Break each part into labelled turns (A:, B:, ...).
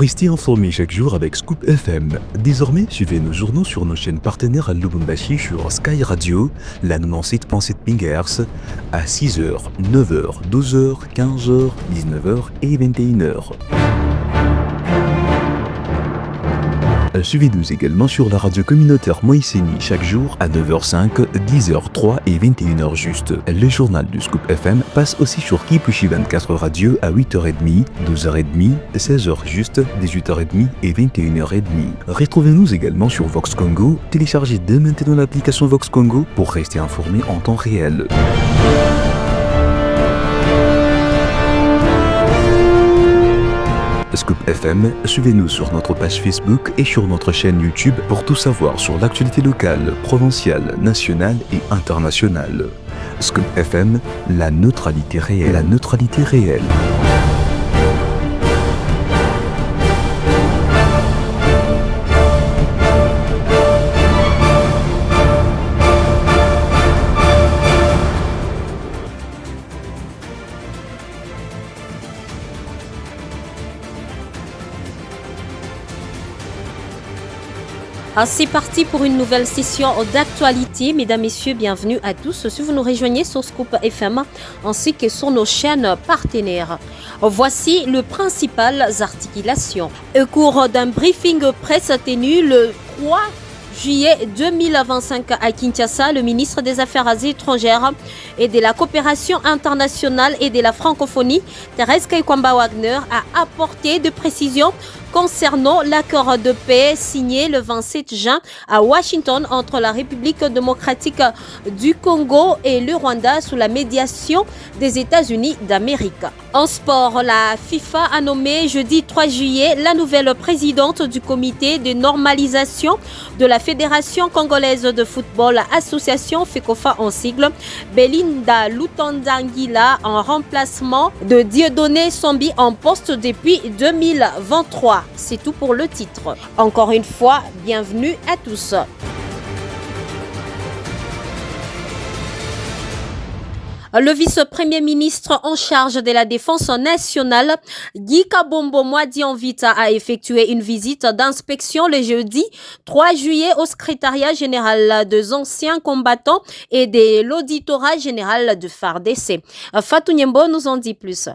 A: Restez informés chaque jour avec Scoop FM. Désormais, suivez nos journaux sur nos chaînes partenaires à Lubumbashi sur Sky Radio, la 97.7 MHz, à 6h, 9h, 12h, 15h, 19h et 21h. Suivez-nous également sur la radio communautaire Moïseni chaque jour à 9h05, 10h03 et 21h juste. Le journal du Scoop FM passe aussi sur Kipushi 24 Radio à 8h30, 12h30, 16h juste, 18h30 et 21h30. Retrouvez-nous également sur Vox Congo. Téléchargez dès maintenant l'application Vox Congo pour rester informé en temps réel. Scoop FM, suivez-nous sur notre page Facebook et sur notre chaîne YouTube pour tout savoir sur l'actualité locale, provinciale, nationale et internationale. Scoop FM, la neutralité réelle. La neutralité réelle.
B: C'est parti pour une nouvelle session d'actualité. Mesdames, Messieurs, bienvenue à tous. Si vous nous rejoignez sur Scoop FM ainsi que sur nos chaînes partenaires. Voici les principales articulations. Au cours d'un briefing presse tenu le 3 juillet 2025 à Kinshasa, le ministre des Affaires étrangères et de la coopération internationale et de la francophonie, Thérèse Kaikwamba-Wagner, a apporté des précisions concernant l'accord de paix signé le 27 juin à Washington entre la République démocratique du Congo et le Rwanda sous la médiation des États-Unis d'Amérique. En sport, la FIFA a nommé jeudi 3 juillet la nouvelle présidente du comité de normalisation de la Fédération congolaise de football, association FECOFA en sigle, Belinda Lutandangila, en remplacement de Dieudonné Sombi en poste depuis 2023. C'est tout pour le titre. Encore une fois, bienvenue à tous. Le vice-premier ministre en charge de la défense nationale, Guy Kabombo Mwadi-Anvita, a effectué une visite d'inspection le jeudi 3 juillet au secrétariat général des anciens combattants et de l'auditorat général de FARDC. Fatou Nyembo nous en dit plus.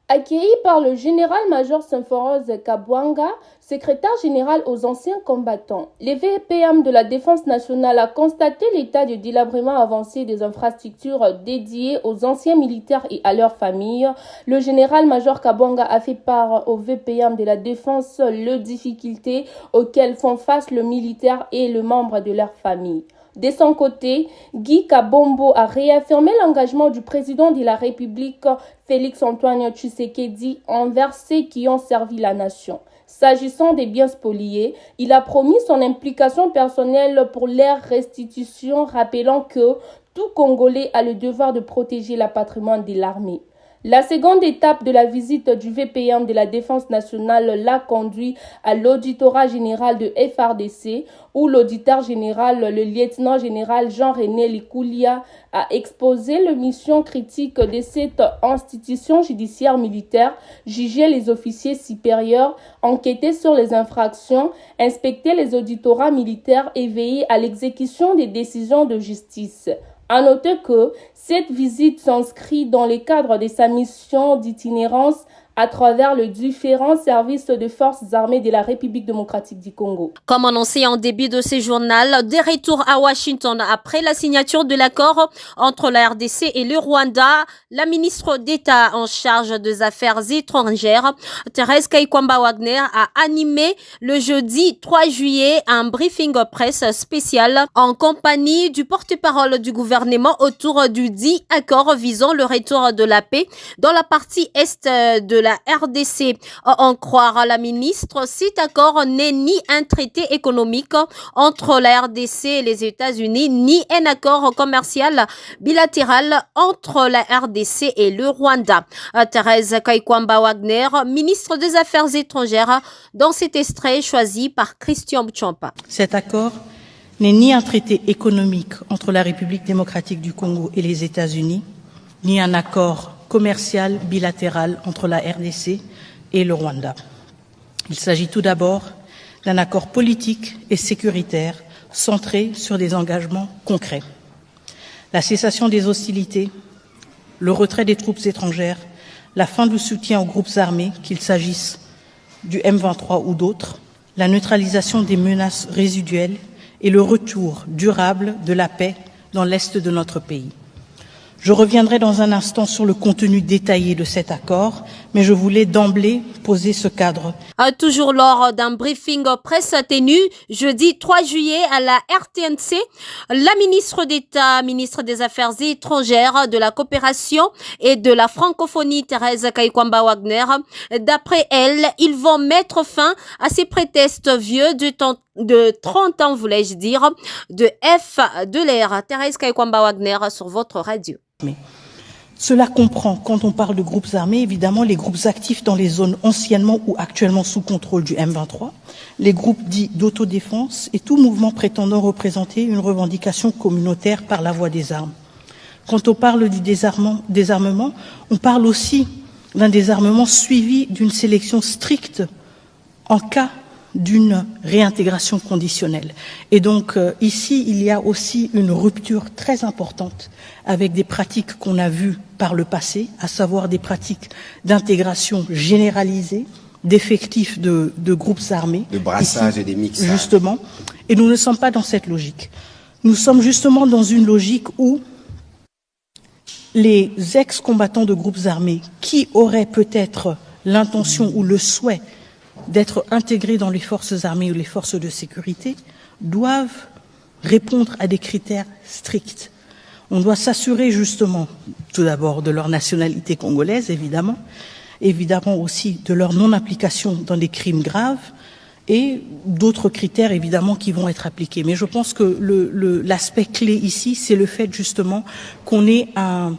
C: Accueilli par le général-major Symphorose Kabwanga, secrétaire général aux anciens combattants, le VPM de la Défense nationale a constaté l'état de délabrement avancé des infrastructures dédiées aux anciens militaires et à leurs familles. Le général-major Kabwanga a fait part au VPM de la Défense les difficultés auxquelles font face le militaire et le membre de leur famille. De son côté, Guy Kabombo a réaffirmé l'engagement du président de la République, Félix-Antoine Tshisekedi, envers ceux qui ont servi la nation. S'agissant des biens spoliés, il a promis son implication personnelle pour leur restitution, rappelant que tout Congolais a le devoir de protéger le patrimoine de l'armée. La seconde étape de la visite du VPM de la Défense nationale l'a conduit à l'auditorat général de FARDC, où l'auditeur général, le lieutenant général Jean-René Likoulia, a exposé les missions critiques de cette institution judiciaire militaire, juger les officiers supérieurs, enquêter sur les infractions, inspecter les auditorats militaires et veiller à l'exécution des décisions de justice. À noter que cette visite s'inscrit dans le cadre de sa mission d'itinérance à travers les différents services de forces armées de la République démocratique du Congo.
B: Comme annoncé en début de ce journal, des retours à Washington après la signature de l'accord entre la RDC et le Rwanda, la ministre d'État en charge des Affaires étrangères, Thérèse Kaikwamba-Wagner, a animé le jeudi 3 juillet un briefing presse spécial en compagnie du porte-parole du gouvernement autour du dit accord visant le retour de la paix dans la partie est de la RDC. En croire à la ministre, cet accord n'est ni un traité économique entre la RDC et les États-Unis, ni un accord commercial bilatéral entre la RDC et le Rwanda. Thérèse Kaikwamba-Wagner, ministre des Affaires étrangères, dans cet extrait choisi par Christian Tchompa.
D: Cet accord n'est ni un traité économique entre la République démocratique du Congo et les États-Unis, ni un accord commercial bilatéral entre la RDC et le Rwanda. Il s'agit tout d'abord d'un accord politique et sécuritaire centré sur des engagements concrets. La cessation des hostilités, le retrait des troupes étrangères, la fin du soutien aux groupes armés, qu'il s'agisse du M23 ou d'autres, la neutralisation des menaces résiduelles et le retour durable de la paix dans l'est de notre pays. Je reviendrai dans un instant sur le contenu détaillé de cet accord, mais je voulais d'emblée poser ce cadre.
B: Toujours lors d'un briefing presse tenu jeudi 3 juillet à la RTNC, la ministre d'État, ministre des Affaires étrangères, de la coopération et de la francophonie, Thérèse Kayikwamba-Wagner, d'après elle, ils vont mettre fin à ces prétextes vieux de 30 ans, voulais-je dire, de F de l'air. Thérèse Kayikwamba-Wagner sur votre radio.
D: Mais cela comprend, quand on parle de groupes armés, évidemment les groupes actifs dans les zones anciennement ou actuellement sous contrôle du M23, les groupes dits d'autodéfense et tout mouvement prétendant représenter une revendication communautaire par la voie des armes. Quand on parle du désarmement, on parle aussi d'un désarmement suivi d'une sélection stricte en cas d'une réintégration conditionnelle. Et donc ici, il y a aussi une rupture très importante avec des pratiques qu'on a vues par le passé, à savoir des pratiques d'intégration généralisée, d'effectifs de groupes armés.
E: De brassage ici, et des mixages.
D: Justement. Et nous ne sommes pas dans cette logique. Nous sommes justement dans une logique où les ex-combattants de groupes armés qui auraient peut-être l'intention ou le souhait d'être intégrés dans les forces armées ou les forces de sécurité doivent répondre à des critères stricts. On doit s'assurer justement, tout d'abord, de leur nationalité congolaise, évidemment aussi de leur non-application dans des crimes graves et d'autres critères, évidemment, qui vont être appliqués. Mais je pense que l'aspect clé ici, c'est le fait justement qu'on ait un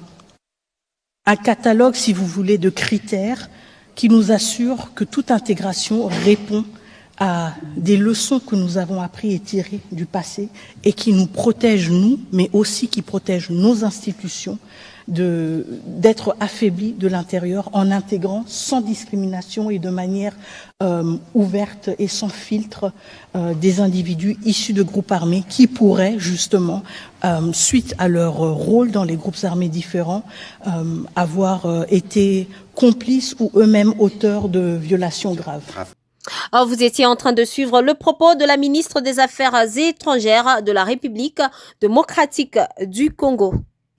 D: catalogue, si vous voulez, de critères qui nous assure que toute intégration répond à des leçons que nous avons appris et tirées du passé et qui nous protègent, nous, mais aussi qui protègent nos institutions d'être affaiblies de l'intérieur en intégrant sans discrimination et de manière ouverte et sans filtre des individus issus de groupes armés qui pourraient justement, suite à leur rôle dans les groupes armés différents, avoir été complices ou eux-mêmes auteurs de violations graves.
B: Vous étiez en train de suivre le propos de la ministre des Affaires étrangères de la République démocratique du Congo.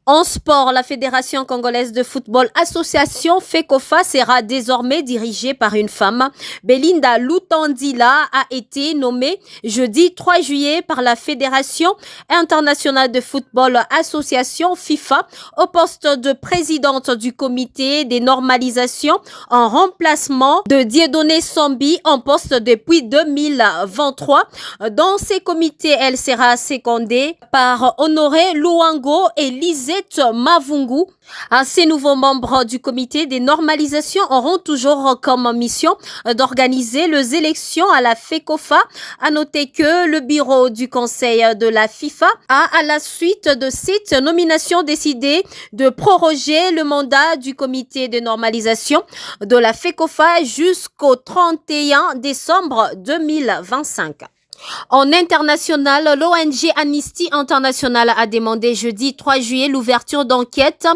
B: En sport, la Fédération congolaise de football association FECOFA sera désormais dirigée par une femme. Belinda Lutandila a été nommée jeudi 3 juillet par la Fédération internationale de football association FIFA au poste de présidente du comité des normalisations en remplacement de Dieudonné Sambi en poste depuis 2023. Dans ces comités, elle sera secondée par Honoré Luango et Lisette Mavungu. Ces nouveaux membres du comité des normalisations auront toujours comme mission d'organiser les élections à la FECOFA. À noter que le bureau du conseil de la FIFA a, à la suite de cette nomination, décidé de proroger le mandat du comité de normalisation de la FECOFA jusqu'au 31 décembre 2025. En international, l'ONG Amnesty International a demandé jeudi 3 juillet l'ouverture d'enquêtes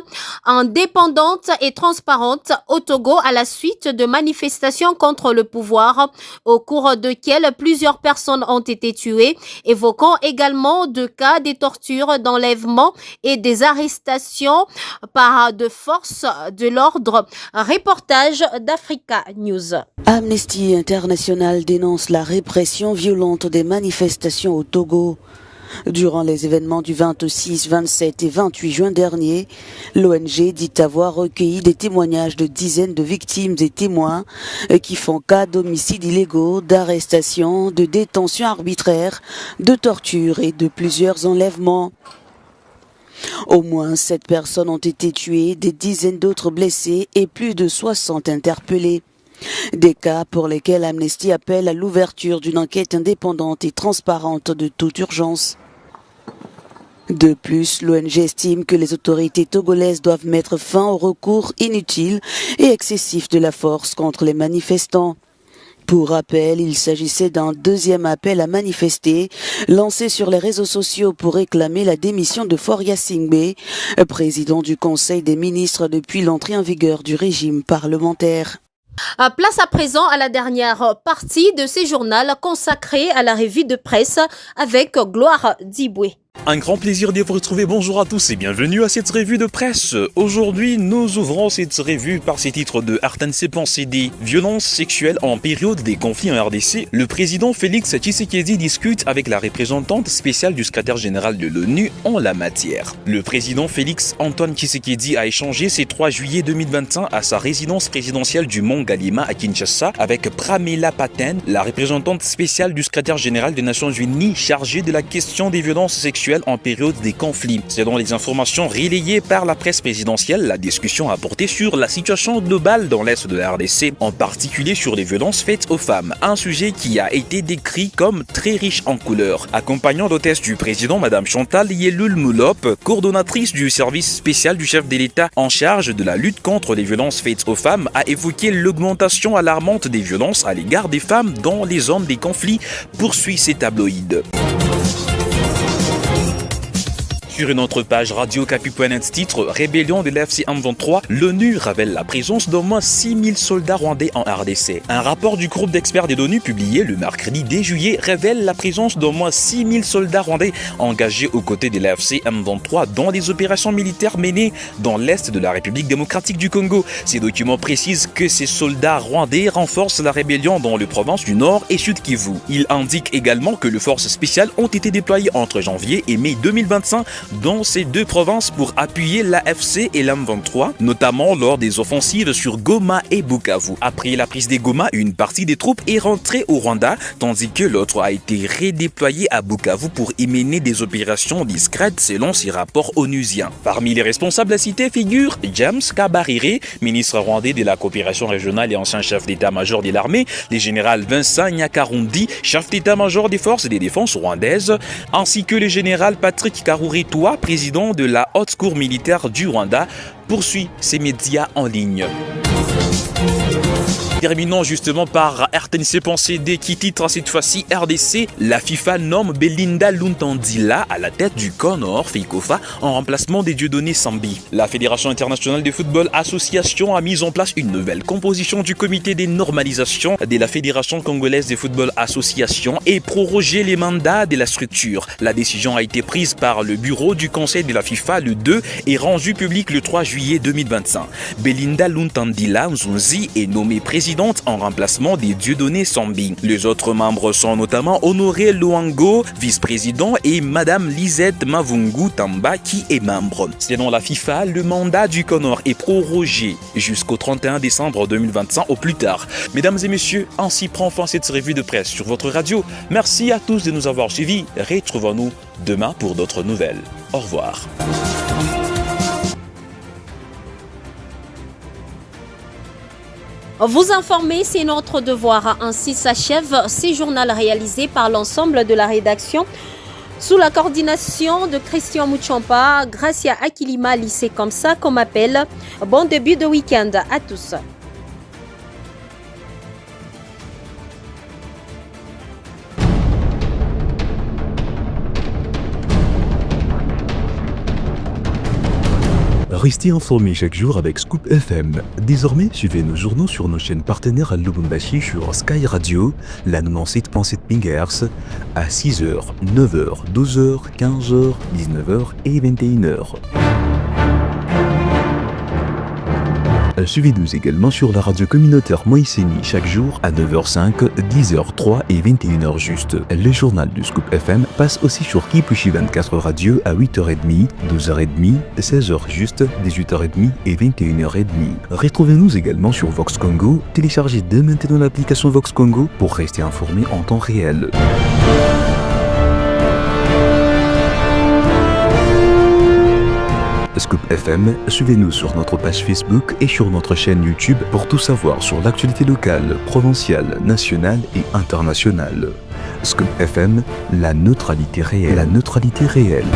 B: indépendantes et transparentes au Togo à la suite de manifestations contre le pouvoir au cours desquelles plusieurs personnes ont été tuées, évoquant également de cas de torture, d'enlèvement et des arrestations par de forces de l'ordre. Reportage d'Africa News.
F: Amnesty International dénonce la répression violente des manifestations au Togo. Durant les événements du 26, 27 et 28 juin dernier, l'ONG dit avoir recueilli des témoignages de dizaines de victimes et témoins qui font cas d'homicides illégaux, d'arrestations, de détentions arbitraires, de tortures et de plusieurs enlèvements. Au moins 7 personnes ont été tuées, des dizaines d'autres blessées et plus de 60 interpellées. Des cas pour lesquels Amnesty appelle à l'ouverture d'une enquête indépendante et transparente de toute urgence. De plus, l'ONG estime que les autorités togolaises doivent mettre fin au recours inutile et excessif de la force contre les manifestants. Pour rappel, il s'agissait d'un deuxième appel à manifester lancé sur les réseaux sociaux pour réclamer la démission de Faure Gnassingbé, président du Conseil des ministres depuis l'entrée en vigueur du régime parlementaire.
B: Place à présent à la dernière partie de ce journal consacré à la revue de presse avec Gloire Diboué.
A: Un grand plaisir de vous retrouver. Bonjour à tous et bienvenue à cette revue de presse. Aujourd'hui, nous ouvrons cette revue par ces titres de RTNC Pensée des violences sexuelles en période des conflits en RDC. Le président Félix Tshisekedi discute avec la représentante spéciale du secrétaire général de l'ONU en la matière. Le président Félix Antoine Tshisekedi a échangé ce 3 juillet 2021 à sa résidence présidentielle du Mont Galima à Kinshasa avec Pramila Patten, la représentante spéciale du secrétaire général des Nations Unies chargée de la question des violences sexuelles en période des conflits. Selon les informations relayées par la presse présidentielle, la discussion a porté sur la situation globale dans l'est de la RDC, en particulier sur les violences faites aux femmes, un sujet qui a été décrit comme très riche en couleurs. Accompagnant l'hôtesse du président, Madame Chantal Yeloul Moulop, coordonnatrice du service spécial du chef de l'État en charge de la lutte contre les violences faites aux femmes, a évoqué l'augmentation alarmante des violences à l'égard des femmes dans les zones des conflits, poursuit ces tabloïds. Sur une autre page, Radio Capu.net titre Rébellion de l'FC M23, l'ONU révèle la présence d'au moins 6000 soldats rwandais en RDC. Un rapport du groupe d'experts de l'ONU publié le mercredi 10 juillet révèle la présence d'au moins 6000 soldats rwandais engagés aux côtés de l'FC M23 dans des opérations militaires menées dans l'est de la République démocratique du Congo. Ces documents précisent que ces soldats rwandais renforcent la rébellion dans les provinces du Nord et Sud Kivu. Il indique également que les forces spéciales ont été déployées entre janvier et mai 2025 dans ces deux provinces pour appuyer l'AFC et l'M23, notamment lors des offensives sur Goma et Bukavu. Après la prise des Goma, une partie des troupes est rentrée au Rwanda, tandis que l'autre a été redéployée à Bukavu pour y mener des opérations discrètes selon ces rapports onusiens. Parmi les responsables cités figurent James Kabarire, ministre rwandais de la coopération régionale et ancien chef d'état-major de l'armée, le général Vincent Nyakarundi, chef d'état-major des forces de défense rwandaises, ainsi que le général Patrick Karuretua, président de la haute cour militaire du Rwanda, poursuit ses médias en ligne. Terminons justement par RTNC Pensée D qui titre cette fois-ci RDC, la FIFA nomme Belinda Luntandila à la tête du CONOR Feikofa en remplacement des Dieudonné Sambi. La Fédération internationale de football association a mis en place une nouvelle composition du comité des normalisations de la Fédération congolaise de football association et prorogé les mandats de la structure. La décision a été prise par le bureau du conseil de la FIFA le 2 et rendue publique le 3 juillet 2025. Belinda Luntandila Nzunzi est nommée présidente en remplacement des Dieudonné Sambi. Les autres membres sont notamment Honoré Luango, vice-président, et Madame Lisette Mavungu Tamba, qui est membre. Selon la FIFA, le mandat du CONOR est prorogé jusqu'au 31 décembre 2025 au plus tard. Mesdames et messieurs, ainsi prend fin cette revue de presse sur votre radio. Merci à tous de nous avoir suivis. Retrouvons-nous demain pour d'autres nouvelles. Au revoir.
B: Vous informer, c'est notre devoir. Ainsi s'achève ce journal réalisé par l'ensemble de la rédaction sous la coordination de Christian Mouchampa, Gracia Akilima, lycée comme ça qu'on m'appelle. Bon début de week-end à tous.
A: Restez informés chaque jour avec Scoop FM. Désormais, suivez nos journaux sur nos chaînes partenaires à Lubumbashi sur Sky Radio, la 97.7 MHz, à 6h, 9h, 12h, 15h, 19h et 21h. Suivez-nous également sur la radio communautaire Moïseni chaque jour à 9h05, 10h03 et 21h juste. Le journal du Scoop FM passe aussi sur Kipushi 24 Radio à 8h30, 12h30, 16h juste, 18h30 et 21h30. Retrouvez-nous également sur Vox Congo. Téléchargez dès maintenant l'application Vox Congo pour rester informé en temps réel. Scoop FM, suivez-nous sur notre page Facebook et sur notre chaîne YouTube pour tout savoir sur l'actualité locale, provinciale, nationale et internationale. Scoop FM, la neutralité réelle.